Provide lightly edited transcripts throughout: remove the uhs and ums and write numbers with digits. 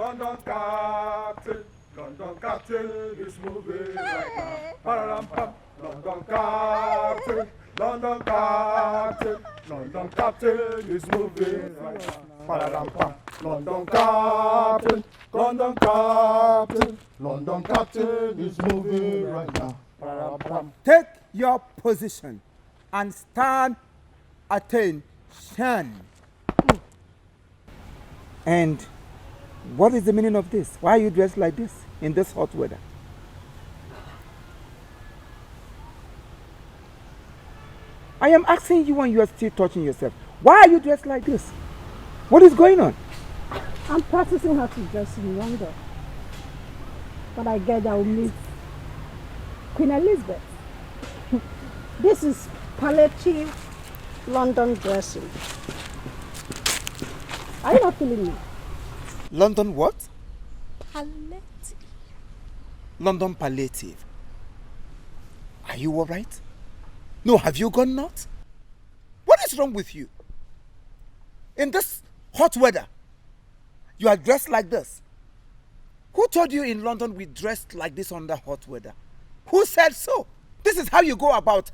London Captain. London Captain is moving right now. Pararam-pam. London Captain. London Captain. London Captain is moving right now. Pararam-pam. London Captain. London Captain. London Captain is moving right now. Pararam-pam. Take your position and stand attention. And what is the meaning of this? Why are you dressed like this in this hot weather? I am asking you and you are still touching yourself. Why are you dressed like this? What is going on? I'm practicing how to dress in London. But I get that will meet Queen Elizabeth. This is palliative London dressing. Are you not feeling me? London what? Palliative. London palliative. Are you all right? No, have you gone nuts? What is wrong with you? In this hot weather, you are dressed like this. Who told you in London we dressed like this under hot weather? Who said so? This is how you go about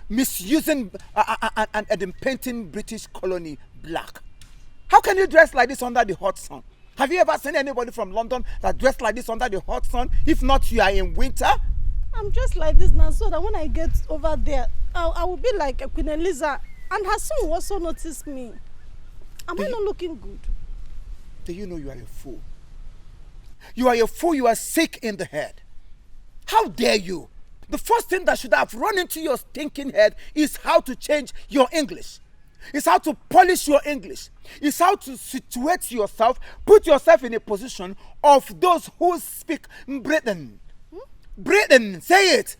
misusing and painting British colony black. How can you dress like this under the hot sun? Have you ever seen anybody from London that dressed like this under the hot sun? If not, you are in winter. I'm just like this now so that when I get over there, I will be like a Queen Eliza and her son will also notice me. Am I not looking good? Do you know you are a fool? You are a fool, you are sick in the head. How dare you? The first thing that should have run into your stinking head is how to change your English. It's how to polish your English. It's how to situate yourself, put yourself in a position of those who speak Britain. Britain, say it.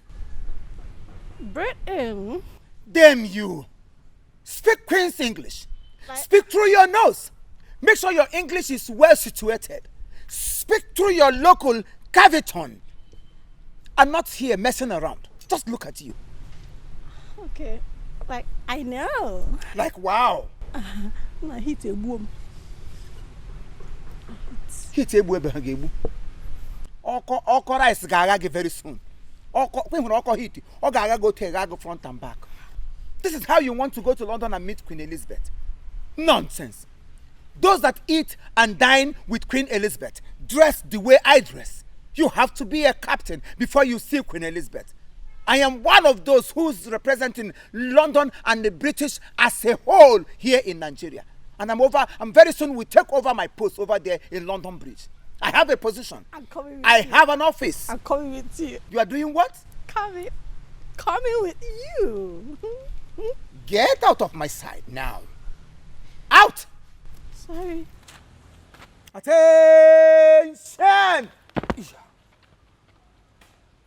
Britain? Damn you. Speak Queen's English. Speak through your nose. Make sure your English is well situated. Speak through your local caviton. I'm not here messing around. Just look at you. Okay. Like, I know. Like, wow. I hit a boom. Hit a boom. Oko rice gaga very soon. Oko hit. Gaga go take gaga front and back. This is how you want to go to London and meet Queen Elizabeth. Nonsense. Those that eat and dine with Queen Elizabeth dress the way I dress. You have to be a captain before you see Queen Elizabeth. I am one of those who's representing London and the British as a whole here in Nigeria. And I'm very soon will take over my post over there in London Bridge. I have a position. I'm coming with I you. have an office. I'm coming with you. You are doing what? Coming with you. Get out of my sight now. Out! Sorry. Attention!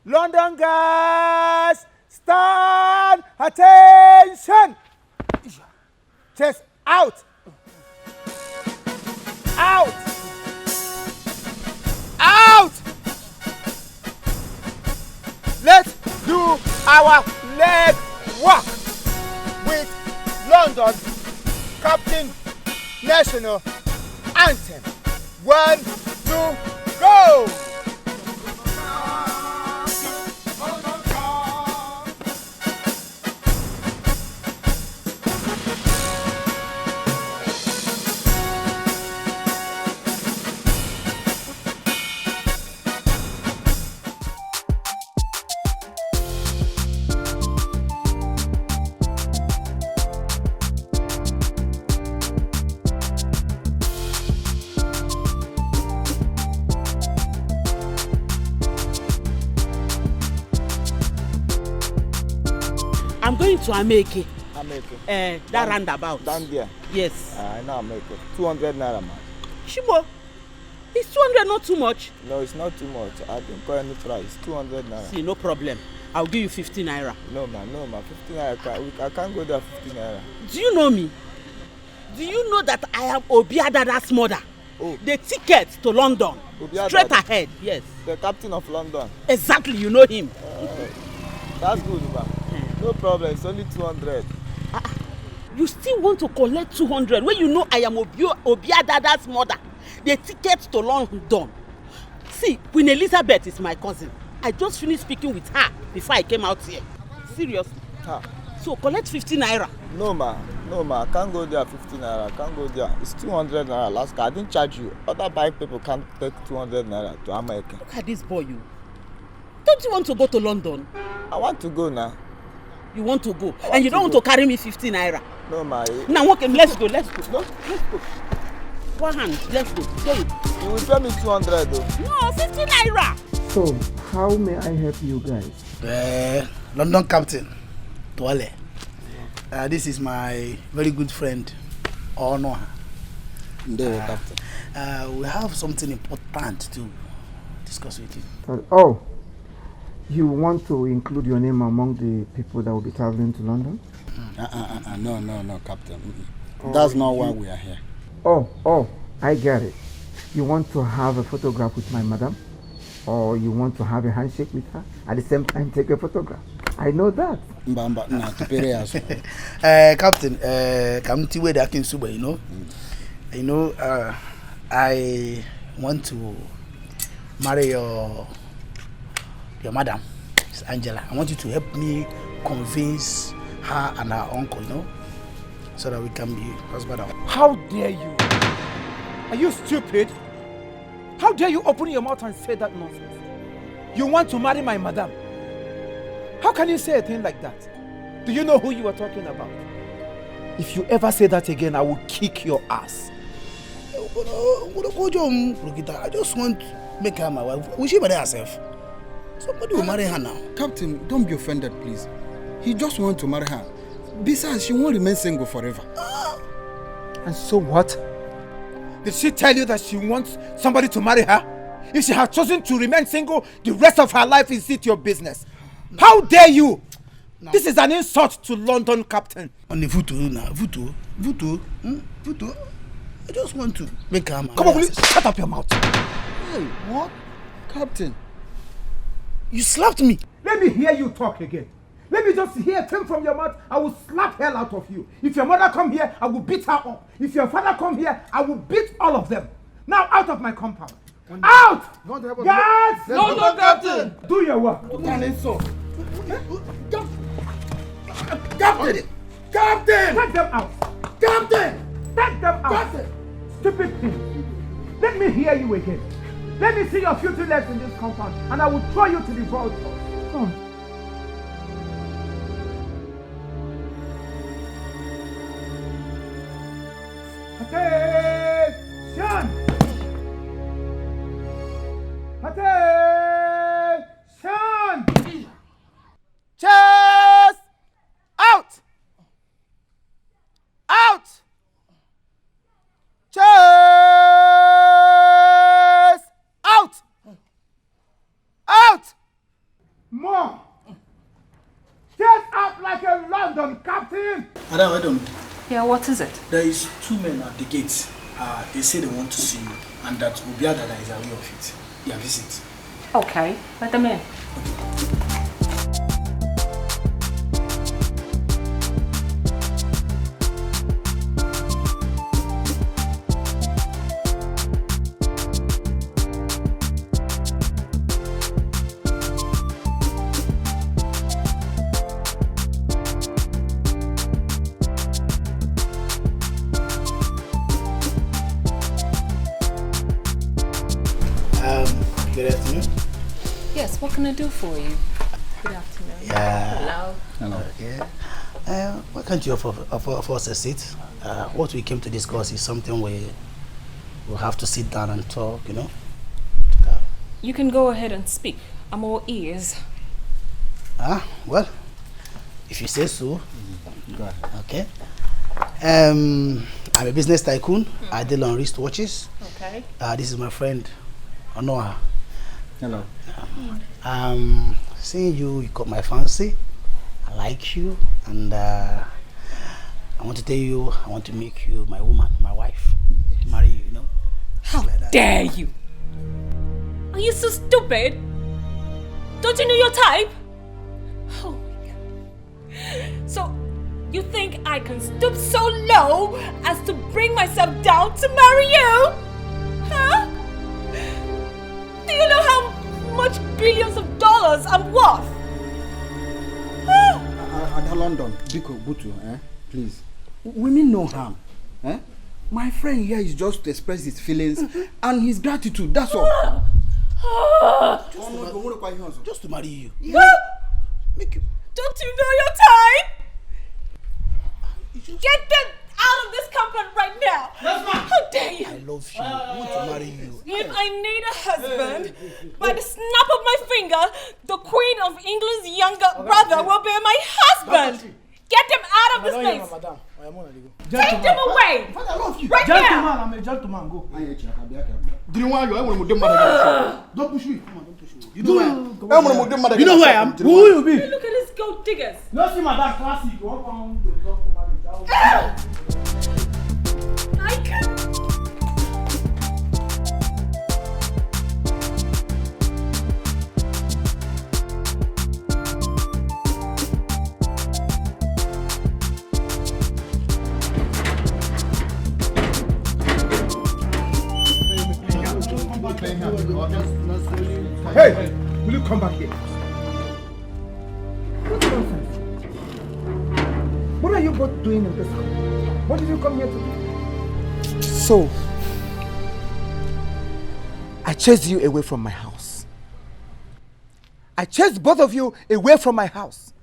London guys, stand attention! Chest out! Out! Out! Let's do our leg walk with London Captain National Anthem. 1, 2, go! I'm going to Ameke. Ameke. That roundabout. Down there. Yes. I know Ameke. 200 naira, man. Shibo, is 200 not too much? No, it's not too much. I didn't call any price. 200 naira. See, no problem. I'll give you 50 naira. No, man. 50 naira. I can't go there 50 naira. Do you know me? Do you know that I am Obiadada's mother? Oh. The ticket to London. Obiadada. Straight ahead, yes. The captain of London. Exactly, you know him. That's good, man. No problem. It's only 200. You still want to collect 200 when you know I am Obiadada's mother? the ticket to London. See, Queen Elizabeth is my cousin. I just finished speaking with her before I came out here. Seriously. Ha. So collect 50 naira. No ma, I can't go there 50 naira. I can't go there. It's 200 naira last car. I didn't charge you. Other bike people can't take 200 naira to America. Look at this boy, you. Don't you want to go to London? I want to go now. You want to go, and you don't want to carry me 50 naira. No ma. Now, okay, let's go. No, let's go. One hand, let's go. Go. You will pay me 200 though. No, 50 naira. So, how may I help you guys? London Captain, Tuale. This is my very good friend, Ono. Captain. We have something important to discuss with you. Oh, you want to include your name among the people that will be traveling to London? No, Captain. That's not why we are here. Oh, I get it. You want to have a photograph with my madam? Or you want to have a handshake with her? At the same time, take a photograph. I know that. Captain, come to where they can super, you know. You know, I want to marry your madam, Miss Angela. I want you to help me convince her and her uncle, you know, so that we can be husband and wife. How dare you? Are you stupid? How dare you open your mouth and say that nonsense? You want to marry my madam? How can you say a thing like that? Do you know who you are talking about? If you ever say that again, I will kick your ass. I just want to make her my wife. Will she marry herself? Somebody will marry her now. Captain, don't be offended, please. He just wants to marry her. Besides, she won't remain single forever. And so what? Did she tell you that she wants somebody to marry her? If she has chosen to remain single the rest of her life, is it your business? No. How dare you? No. This is an insult to London, Captain. On the Vuto now. Vuto. I just want to make her my Come on, please. Shut up your mouth. Hey, what? Captain. You slapped me. Let me hear you talk again. Let me just hear a thing from your mouth. I will slap hell out of you. If your mother come here, I will beat her up. If your father come here, I will beat all of them. Now out of my compound. Out! Guards! No, Captain! Do your work. Captain! Take them out. Captain! Take them out. Captain! Stupid thing. Let me hear you again. Let me see your future legs in this compound, and I will throw you to the vultures. Come on. Attention! Attention! Chest! Out! Out! Chest! Out! Out! More! Chest out like a London captain! Madam, Yeah, what is it? there is 2 men at the gate. They say they want to see you, and that Obiada is aware of it. Their visit. Okay, let them in. Good afternoon. Yes, what can I do for you? Good afternoon. Yeah. Hello. Okay. Why can't you offer us a seat? What we came to discuss is something we'll have to sit down and talk, you know? You can go ahead and speak. I'm all ears. Well, if you say so. Go ahead. Okay. I'm a business tycoon. I deal on wristwatches. Okay. This is my friend, Onoa. Hello. Seeing you caught my fancy. I like you, and I want to tell you, I want to make you my woman, my wife, to marry you, you know. How dare you? Are you so stupid? Don't you know your type? Oh my god. So, you think I can stoop so low as to bring myself down to marry you? Huh? billions of dollars I'm worth. Ada London, Biko, Butu, please. We mean no harm. My friend here is just to express his feelings and his gratitude, that's all. Just to marry you. Yeah. Make you. Don't you know your time? Get them out of this compound right now. How dare you? I love you. I want to marry you. If I need a husband, by the snap of my finger, the Queen of England's younger brother will be my husband. Get them out of this place. Take them away. Father, I love you. Right Gentleman, now. I'm a gentleman. Go. Do you want you? Don't push me. Come on, don't push me. You know where? You know where I am? Who will you be? Look at these gold diggers. No, see, madam, classic. You walk on the top of I can't. Hey, will you come back here? What nonsense? What are you both doing in this house? What did you come here to do? So, I chased you away from my house. I chased both of you away from my house.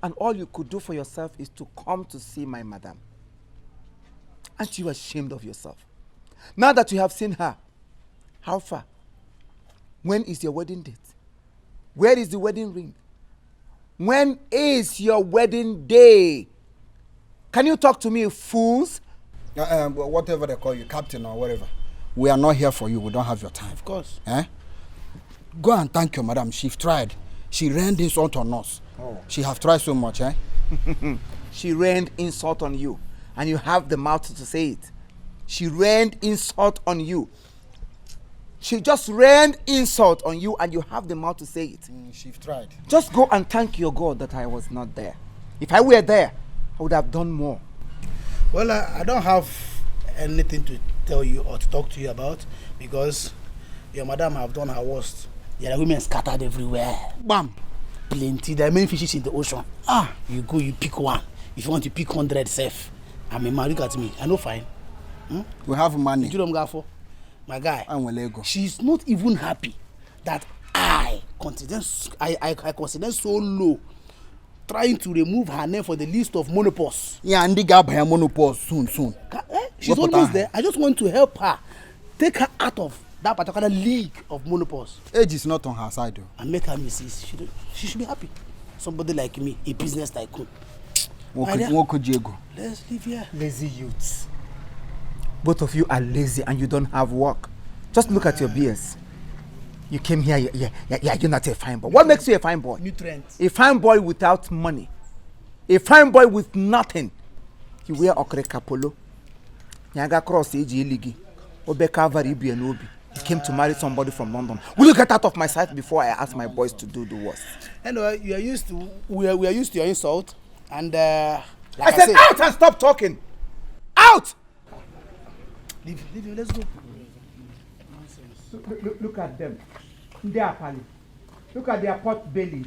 And all you could do for yourself is to come to see my madam. Aren't you ashamed of yourself? Now that you have seen her, how far? When is your wedding date? Where is the wedding ring? When is your wedding day? Can you talk to me, fools? Whatever they call you, captain or whatever. We are not here for you. We don't have your time. Of course. Go and thank your madam. She's tried. She rained insult on us. Oh. She have tried so much, She rained insult on you, and you have the mouth to say it. She rained insult on you. She just rained insult on you, and you have the mouth to say it. She's tried. Just go and thank your God that I was not there. If I were there, I would have done more. Well, I don't have anything to tell you or to talk to you about because your madam have done her worst. There are women scattered everywhere. Bam! Plenty. There are many fishes in the ocean. You go, you pick one. If you want to pick 100 safe. I'm a man, look at me. I know fine. We have money. You don't go for my guy. I'm well ego. She's not even happy that I consider so low trying to remove her name for the list of monopause. Yeah, and they got her monopause soon. She's almost there. I just want to help her. Take her out of that particular league of monopause. Age is not on her side though. And make her missus. She should be happy. Somebody like me, a business tycoon. Let's live here. Lazy youths. Both of you are lazy and you don't have work. Just look at your BS. You came here, you're not a fine boy. What makes you a fine boy? Nutrients. A fine boy without money. A fine boy with nothing. You wear okreka polo. Nyaga cross AG Ligi. Obe Calvary Ibi and Obi. You came to marry somebody from London. Will you get out of my sight before I ask my boys to do the worst? Anyway, we are used to your insult. And like I said, out and stop talking. Out! Leave, let's go. Look at them. They are pali. Look at their pot bellies.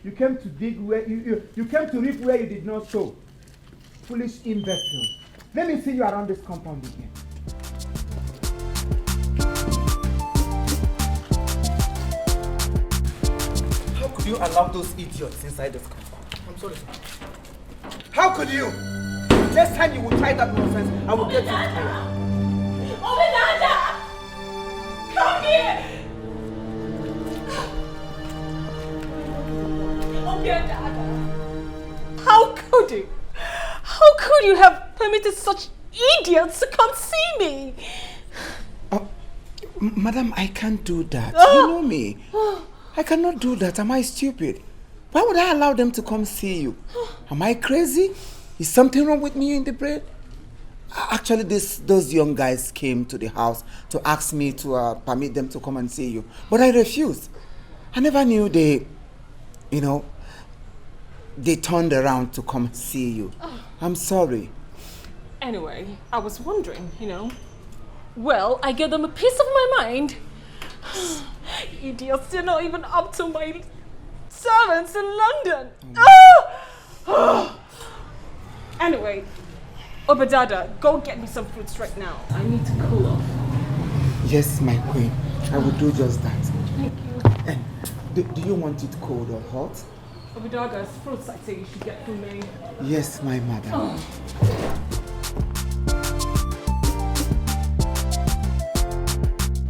You came to dig where you came to reap where you did not sow. Foolish imbeciles. Let me see you around this compound again. How could you allow those idiots inside this compound? I'm sorry, sir. How could you? Next time you will try that nonsense, I will get you tired. Obenada! Come here! Obenada! How could you? How could you have permitted such idiots to come see me? Madam, I can't do that. You know me. I cannot do that. Am I stupid? Why would I allow them to come see you? Am I crazy? Is something wrong with me in the brain? Actually, those young guys came to the house to ask me to permit them to come and see you. But I refused. I never knew they turned around to come see you. I'm sorry. Anyway, I was wondering, Well, I gave them a piece of my mind. Idiots, they're not even up to my servants in London. Anyway, Obadada, go get me some fruits right now. I need to cool off. Yes, my queen. I will do just that. Thank you. And do you want it cold or hot? Obadada's fruits I say you should get for me. Yes, my madam.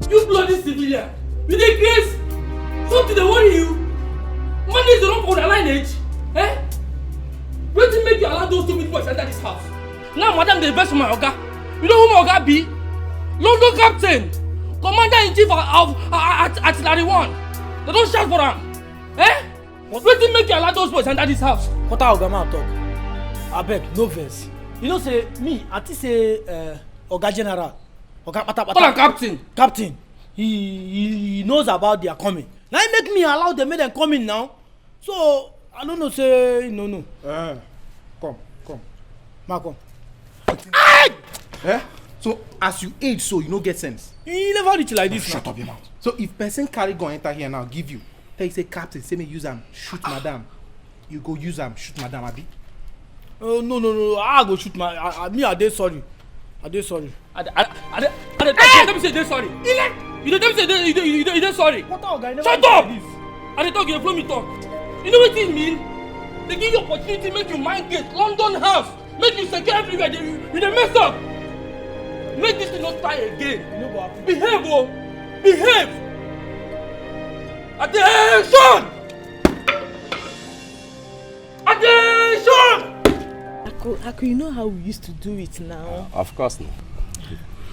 You bloody civilian! You dey grace? Something dey worry you? Money is the wrong for the lineage? Eh? Wetin make you allow those stupid boys enter this house? Now madam dey vex for my oga. You know who my oga be? London captain, commander-in-chief of artillery 1. They don shout for am. Eh? Wetin make you allow those boys enter this house? What our oga man talk? Abeg, no vex. You know say me, I think say oga general. Oga pata. Call am captain. Captain. He knows about their coming. Now he make me allow them make them come in now. So I don't know say no. Come. Ma come. Eh? So as you age so you no get sense. He never reach like this. Shut up your mouth. So if person carry gun enter here now give you, tell you say captain say me use am shoot madam. You go use am shoot madam abi? Oh no. I go shoot my me I dey sorry. I dey sorry. I dey tell me say dey sorry. You dey tell me say you dey sorry. What our guy never Shut up! I dey talk you follow me talk. You know wetin e mean? They give you opportunity make you mind gate London house, make you secure everywhere. You dey mess up. Make this thing not try again. No go happen. Behave, oh! Behave! Attention! Attention! Aku, you know how we used to do it now? Of course not.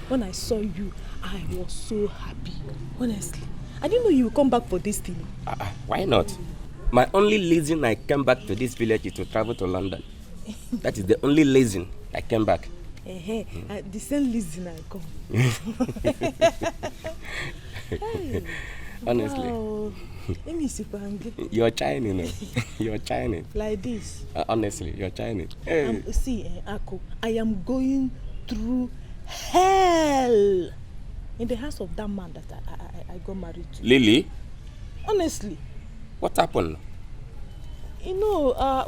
When I saw you, I was so happy. Honestly. I didn't know you would come back for this thing. Why not? My only reason I came back to this village is to travel to London. That is the only reason I came back. The same reason I come. Hey, honestly. Wow. Let me see. You're shining. You're shining. Like this. Honestly, you're shining. Hey. See, Aku, I am going through hell in the house of that man that I got married to. Lily? Honestly. What happened? You know, I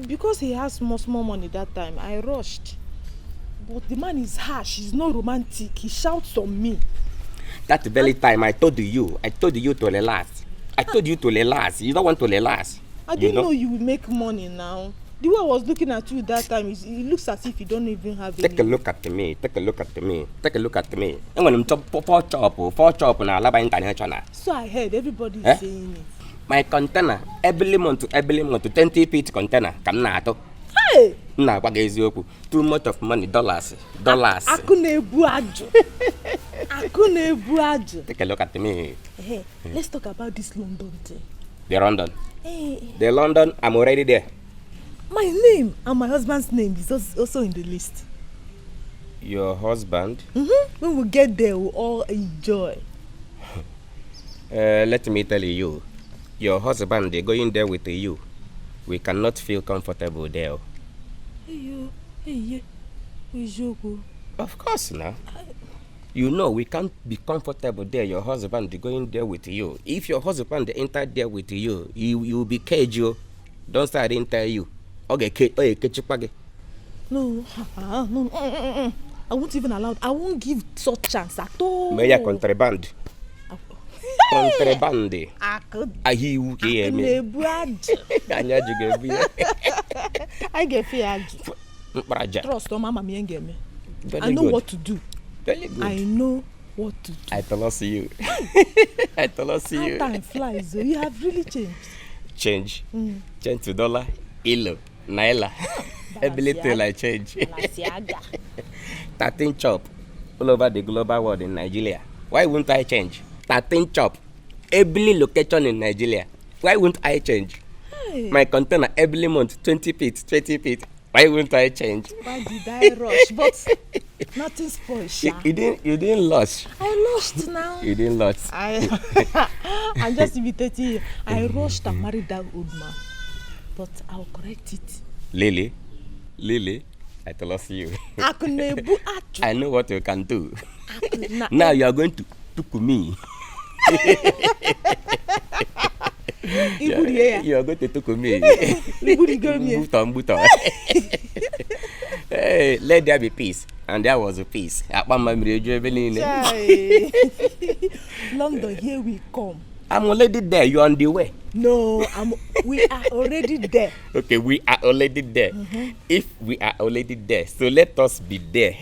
because he has small money that time, I rushed. But the man is harsh, he's not romantic, he shouts on me. That very time I told you to relax. I told you to relax. You don't want to relax. I didn't know you would make money now. The way I was looking at you that time, it looks as if you don't even have any. Take a look at me. And when I'm four chop na Alaba International. So I heard everybody saying it. My container, every month, 20 feet container. Come na to. Hey! Na too much of money, dollars. Aku na-ebu aju. Take a look at me. Hey, let's talk about this London thing. The London. Hey. The London, I'm already there. My name and my husband's name is also in the list. Your husband? When we get there, we'll all enjoy. Let me tell you, your husband, they're going there with you. We cannot feel comfortable there. Of course, now. You know, we can't be comfortable there. Your husband is going there with you. If your husband enter there with you, he will be caged. You. Don't start enter you. Okay, No. I won't even allow. I won't give such chance at all. May contraband. Contraband. I hear you hear me. I get fear. Trust on Mama me and get me. I know what to do. Very good. I know what to do. I tell us you. I tell us you. How time flies, though. You have really changed. Change to dollar, ilo, naira. Every little I change. 13 chop all over the global world in Nigeria. Why won't I change? 13 chop every location in Nigeria. Why won't I change? Hey. My container every month 20 feet. Why won't I change? Why did I rush? But nothing spoiled. You didn't lose. I lost now. You didn't lose. I'm just imitating you. I rushed and married that old man. But I'll correct it. Lily, I trust you. Akunebu atu. I know what you can do. Akuna- Now you are going to tuku me. You are going to tuku me. Buton. Hey, let there be peace. And there was a peace. London, here we come. I'm already there. You're on the way. No, we are already there. Okay, we are already there. If we are already there, so let us be there.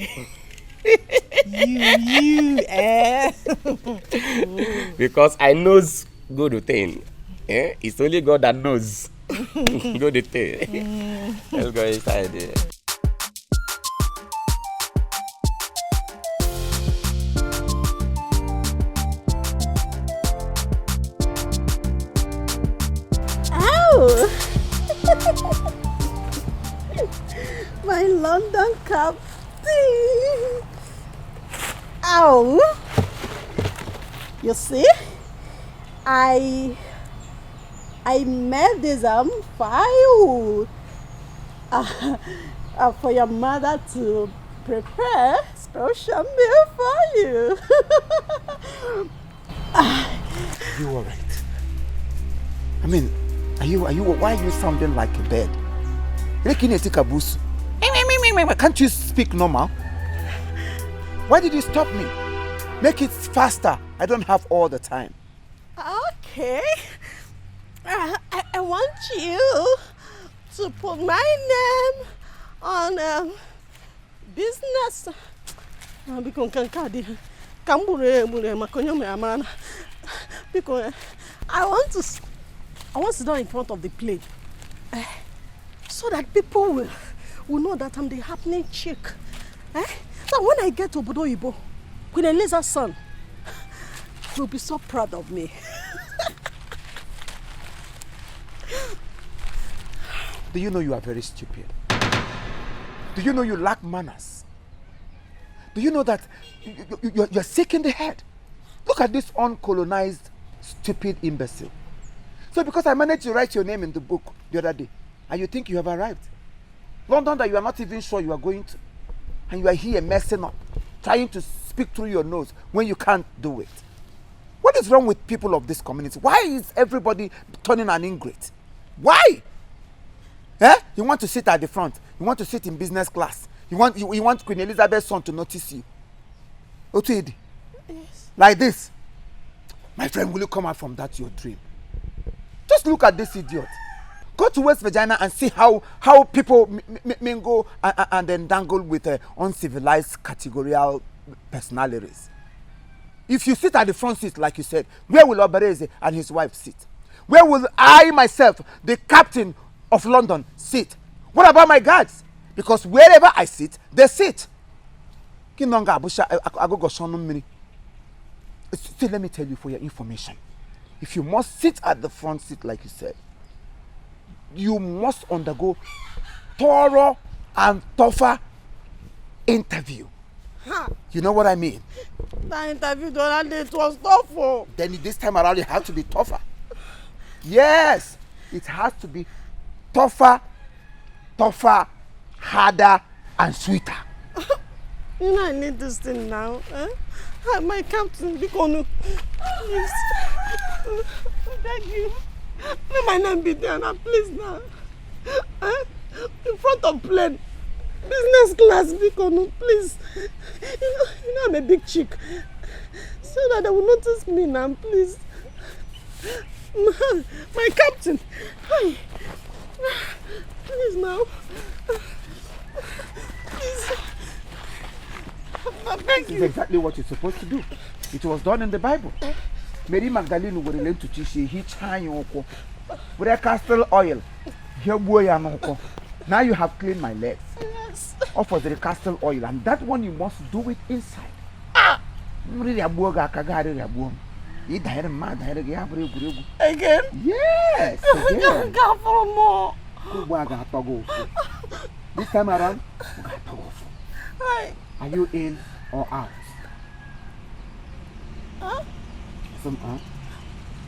Because I knows good thing. It's only God that knows good thing. Let's go inside there. My London captain. Ow. You see, I made this file for your mother to prepare special meal for you. You all right? I mean, why are you sounding like a bird? Can't you speak normal? Why did you stop me? Make it faster. I don't have all the time. Okay. I want you to put my name on business. Because I want to sit down in front of the plane so that people will know that I'm the happening chick. So when I get to Obodo Igbo, Queen Eliza's son will be so proud of me. Do you know you are very stupid? Do you know you lack manners? Do you know that you're sick in the head? Look at this uncolonized, stupid imbecile. So because I managed to write your name in the book the other day, and you think you have arrived. London that you are not even sure you are going to. And you are here messing up, trying to speak through your nose when you can't do it. What is wrong with people of this community? Why is everybody turning an ingrate? Why? You want to sit at the front. You want to sit in business class. You want Queen Elizabeth's son to notice you. Otuedi. Yes. Like this. My friend, will you come out from that your dream? Just look at this idiot. Go to West Virginia and see how people mingle and then dangle with uncivilized categorical personalities. If you sit at the front seat, like you said, where will Obereze and his wife sit? Where will I myself, the captain of London, sit? What about my guards? Because wherever I sit, they sit. Still, let me tell you for your information. If you must sit at the front seat, like you said, you must undergo thorough and tougher interview. Huh. You know what I mean? That interview it was tough. Then this time around it has to be tougher. Yes, it has to be tougher, harder, and sweeter. You know I need this thing now. My captain, please. Thank you. Let my name be there now, please now. In front of plane. Business class, please. You know I'm a big chick. So that they will notice me now, please. My captain. Hi. Please now. Please. Thank you. This is exactly what you're supposed to do. It was done in the Bible. Mary Magdalene would learn to teach you each time you walk with a castle oil. Now you have cleaned my legs. Yes. Offer the castle oil, and that one you must do it inside. Again? Yes. Again. More. This time around, Hi. are you in or out? Huh?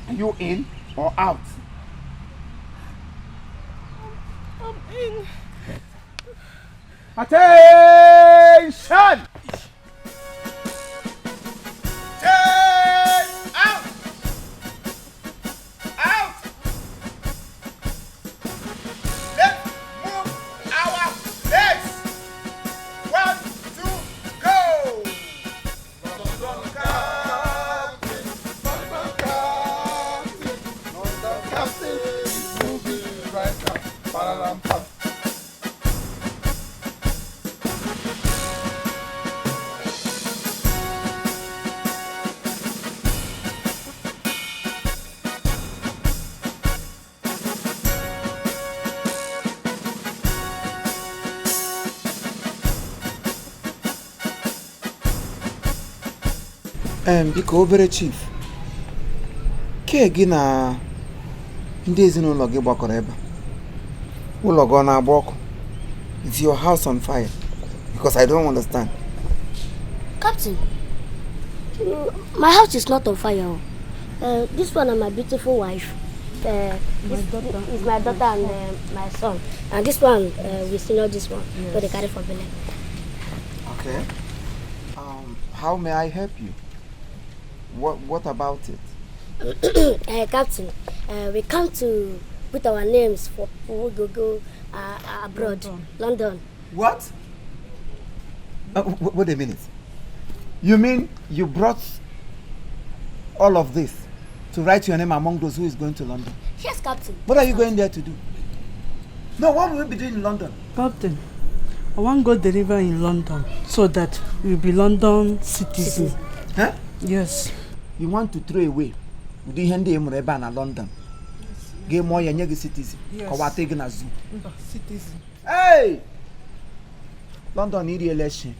Are you in or out? I'm in. Attention! Out! Out! Let's move our legs. 1, 2, go! London Captain is moving right now. Paralam pam. Biko obere chief, ke gị na ndị ezinụlọ gị gbakọrọ ebe ụlọ gị ọ na-agba ọkụ? Is your house on fire? Because I don't understand. Captain, my house is not on fire. This one is my beautiful wife. This is my daughter and my son. And this one, we senior this one, so they carry for Bele. Okay. How may I help you? What about it? Captain, we come to put our names for who go abroad, London. What? Wait a minute. You mean you brought all of this to write your name among those who is going to London? Yes, Captain. What are you going there to do? No, what will we be doing in London? Captain, I want to go deliver in London so that we'll be London citizen. Huh? Yes. You want to throw away the Hindi Mureba in London? Game more young citizen. Yes. Kawate na zoo. Citizen. Hey! London need election.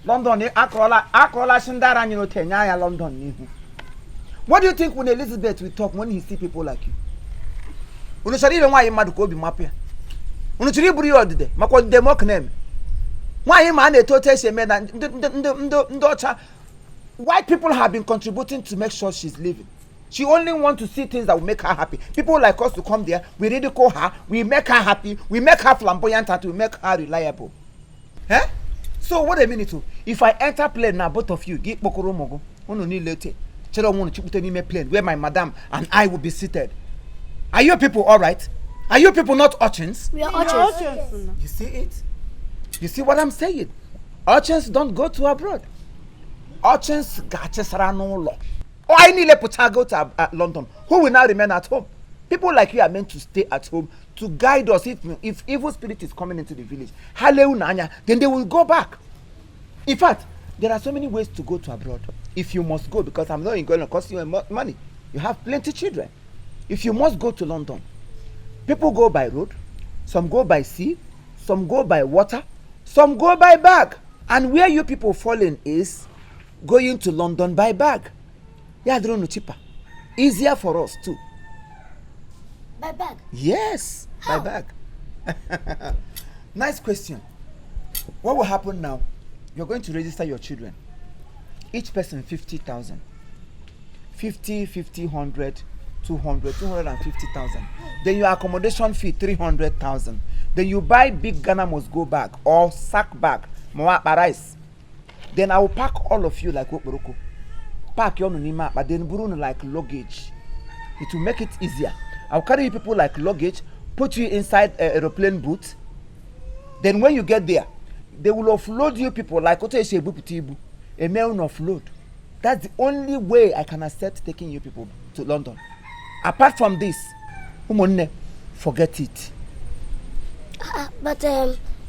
London akola shindara nyino tenya ya London nihu. What do you think when Elizabeth will talk when he see people like you? Unushari even why madu ko bi mapia. Unuchiri buri odide makwa de mok name. Why man e to tell me that ndocha white people have been contributing to make sure she's living. She only wants to see things that will make her happy. People like us to come there, we ridicule her, we make her happy, we make her flamboyant, and we make her reliable. Eh? So what a minute. If I enter plane now, both of you, get Bokoro Mogo, only later. Plane where my madam and I will be seated. Are you people all right? Are you people not urchins? We are urchins. You see it? You see what I'm saying? Urchins don't go to abroad. Urchins gachesarano. Oh, I need to go to London. Who will now remain at home? People like you are meant to stay at home to guide us. If evil spirit is coming into the village, then they will go back. In fact, there are so many ways to go to abroad. If you must go, because I'm not going to cost you money. You have plenty of children. If you must go to London, people go by road, some go by sea, some go by water, some go by bag. And where you people fall in is going to London by bag. Yeah, they don't know cheaper. Easier for us too. By bag? Yes, how? By bag. Nice question. What will happen now? You're going to register your children. Each person 50,000. 50, 100, 200, 250,000. Then your accommodation fee 300,000. Then you buy big Ghana must go bag or sack bag, rice. Then I will pack all of you like Okporoko. Pack your nima, but then burun like luggage. It will make it easier. I'll carry you people like luggage, put you inside an aeroplane booth. Then when you get there, they will offload you people like a mail offload. That's the only way I can accept taking you people to London. Apart from this, forget it. But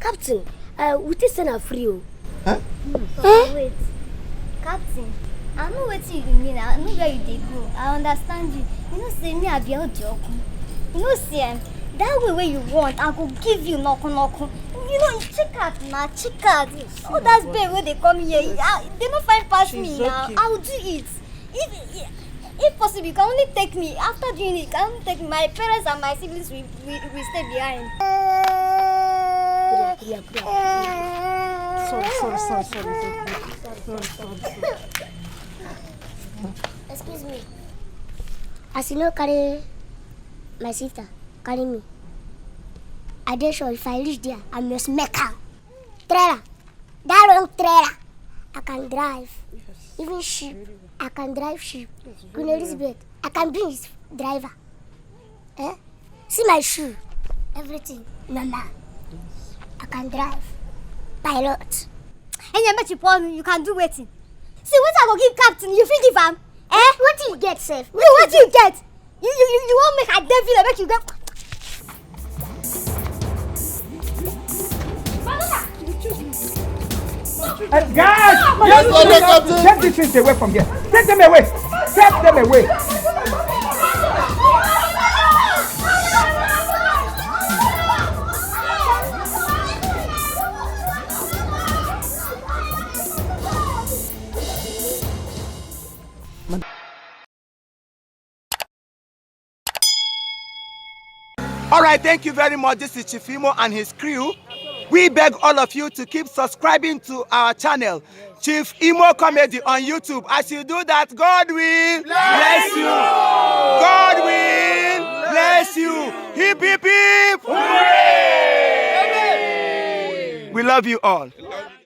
Captain, we just send a free. Huh? Wait, Captain, I know what you mean. I know where you dey go. I understand you. You know, say me I be out joke. You know, say that way where you want, I go give you knock. You know, check out now, check out. Oh, that's babe where they come here. They don't find past me now. Okay. I will do it. If possible, you can only take me. After doing it, you can only take my parents and my siblings. We stay behind. Sorry. Excuse me. As you know, carry my sister, carry me. I dey sure if I reach there, I must make her. Trailer. That wrong trailer. I can drive. Even sheep. I can drive sheep. Queen Elizabeth. I can be his driver. Eh? See my shoe. Everything. Mama. I can drive. Pilot. And you can do waiting. See what I will give Captain, you feel give him? Eh? What do you get, Seth? What do you get? You won't make a devil make you get. Guys! Take these things away from here. Take them away. Take them away. All right, thank you very much. This is Chief Imo and his crew. We beg all of you to keep subscribing to our channel, Chief Imo Comedy on YouTube. As you do that, God will bless you. God will bless you. Hip, hip, hip. Hooray! We love you all.